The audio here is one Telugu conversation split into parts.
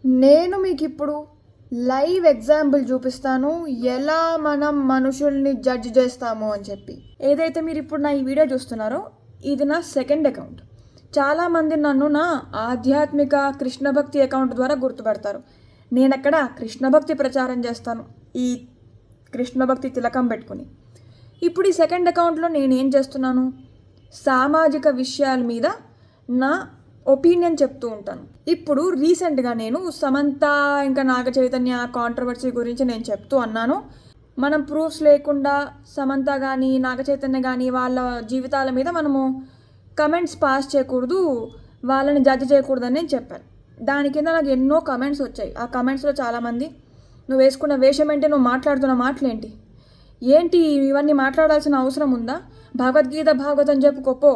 నేను మీకు ఇప్పుడు లైవ్ ఎగ్జాంపుల్ చూపిస్తాను ఎలా మనం మనుషుల్ని జడ్జ్ చేస్తాము అని చెప్పి. ఏదైతే మీరు ఇప్పుడు నా ఈ వీడియో చూస్తున్నారో ఇది నా సెకండ్ అకౌంట్. చాలామంది నన్ను నా ఆధ్యాత్మిక కృష్ణ భక్తి అకౌంట్ ద్వారా గుర్తుపడతారు. నేను అక్కడ కృష్ణ భక్తి ప్రచారం చేస్తాను, ఈ కృష్ణ భక్తి తిలకం పెట్టుకుని. ఇప్పుడు ఈ సెకండ్ అకౌంట్లో నేనేం చేస్తున్నాను, సామాజిక విషయాల మీద నా ఒపీనియన్ చెప్తూ ఉంటాను. ఇప్పుడు రీసెంట్గా నేను సమంత ఇంకా నాగ చైతన్య కాంట్రవర్సీ గురించి నేను చెప్తూ అన్నాను. మనం ప్రూఫ్స్ లేకుండా సమంత కానీ నాగ చైతన్య కానీ వాళ్ళ జీవితాల మీద మనము కమెంట్స్ పాస్ చేయకూడదు, వాళ్ళని జడ్జ్ చేయకూడదని నేను చెప్పాను. దాని కింద నాకు ఎన్నో కమెంట్స్ వచ్చాయి. ఆ కమెంట్స్లో చాలామంది, నువ్వు వేసుకున్న వేషం ఏంటి, నువ్వు మాట్లాడుతున్న మాటలేంటి, ఏంటి ఇవన్నీ మాట్లాడాల్సిన అవసరం ఉందా, భగవద్గీత భాగవతం చెప్పుకోపో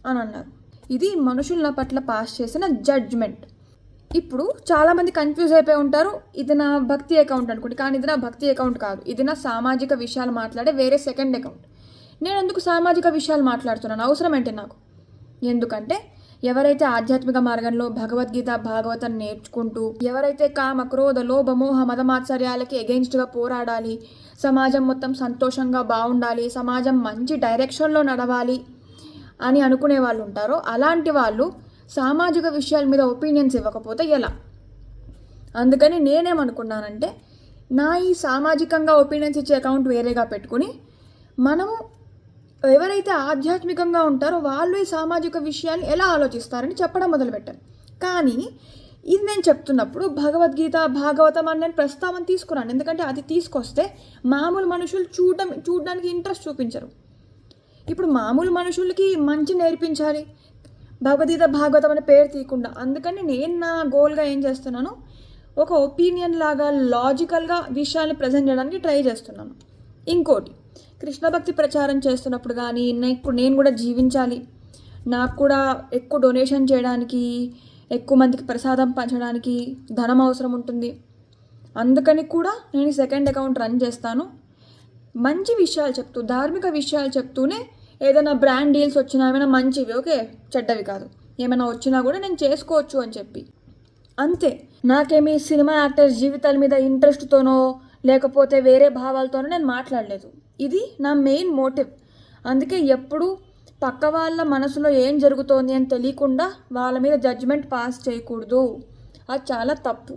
అని అన్నారు. ఇది మనుషుల పట్ల పాస్ చేసిన జడ్జ్మెంట్. ఇప్పుడు చాలామంది కన్ఫ్యూజ్ అయిపోయి ఉంటారు, ఇది నా భక్తి అకౌంట్ అనుకోండి. కానీ ఇది నా భక్తి అకౌంట్ కాదు, ఇది నా సామాజిక విషయాలు మాట్లాడే వేరే సెకండ్ అకౌంట్. నేను ఎందుకు సామాజిక విషయాలు మాట్లాడుతున్నాను, అవసరం ఏంటి నాకు? ఎందుకంటే ఎవరైతే ఆధ్యాత్మిక మార్గంలో భగవద్గీత భాగవతం నేర్చుకుంటూ, ఎవరైతే కామ క్రోధ లోభ మోహ మదమాత్సర్యాలకి ఎగెయిన్స్ట్గా పోరాడాలి, సమాజం మొత్తం సంతోషంగా బాగుండాలి, సమాజం మంచి డైరెక్షన్లో నడవాలి అని అనుకునే వాళ్ళు ఉంటారో, అలాంటి వాళ్ళు సామాజిక విషయాల మీద ఒపీనియన్స్ ఇవ్వకపోతే ఎలా? అందుకని నేనేమనుకున్నానంటే, నా ఈ సామాజికంగా ఒపీనియన్స్ ఇచ్చే అకౌంట్ వేరేగా పెట్టుకుని, మనము ఎవరైతే ఆధ్యాత్మికంగా ఉంటారో వాళ్ళు ఈ సామాజిక విషయాలు ఎలా ఆలోచిస్తారని చెప్పడం మొదలుపెట్టాను. కానీ ఇది నేను చెప్తున్నప్పుడు భగవద్గీత భాగవతం అని నేను ప్రస్తావన తీసుకున్నాను. ఎందుకంటే అది తీసుకొస్తే మామూలు మనుషులు చూడడానికి ఇంట్రెస్ట్ చూపించరు. ఇప్పుడు మామూలు మనుషులకి మంచి నేర్పించాలి, భగవద్గీత భాగవతం అనే పేరు తీయకుండా. అందుకని నేను నా గోల్గా ఏం చేస్తున్నాను, ఒక ఒపీనియన్ లాగా లాజికల్గా విషయాన్ని ప్రజెంట్ చేయడానికి ట్రై చేస్తున్నాను. ఇంకోటి, కృష్ణ భక్తి ప్రచారం చేస్తున్నప్పుడు కానీ ఇప్పుడు నేను కూడా జీవించాలి, నాకు కూడా ఎక్కువ డొనేషన్ చేయడానికి, ఎక్కువ మందికి ప్రసాదం పంచడానికి ధనం అవసరం ఉంటుంది. అందుకని కూడా నేను సెకండ్ అకౌంట్ రన్ చేస్తాను. మంచి విషయాలు చెప్తూ, ధార్మిక విషయాలు చెప్తూనే, ఏదైనా బ్రాండ్ డీల్స్ వచ్చినా ఏమైనా మంచివి, ఓకే, చెడ్డవి కాదు, ఏమైనా వచ్చినా కూడా నేను చేసుకోవచ్చు అని చెప్పి. అంతే. నాకేమీ సినిమా యాక్టర్స్ జీవితాల మీద ఇంట్రెస్ట్తోనో లేకపోతే వేరే భావాలతోనో నేను మాట్లాడలేదు. ఇది నా మెయిన్ మోటివ్. అందుకే ఎప్పుడు పక్క వాళ్ళ మనసులో ఏం జరుగుతోంది అని తెలియకుండా వాళ్ళ మీద జడ్జిమెంట్ పాస్ చేయకూడదు. అది చాలా తప్పు.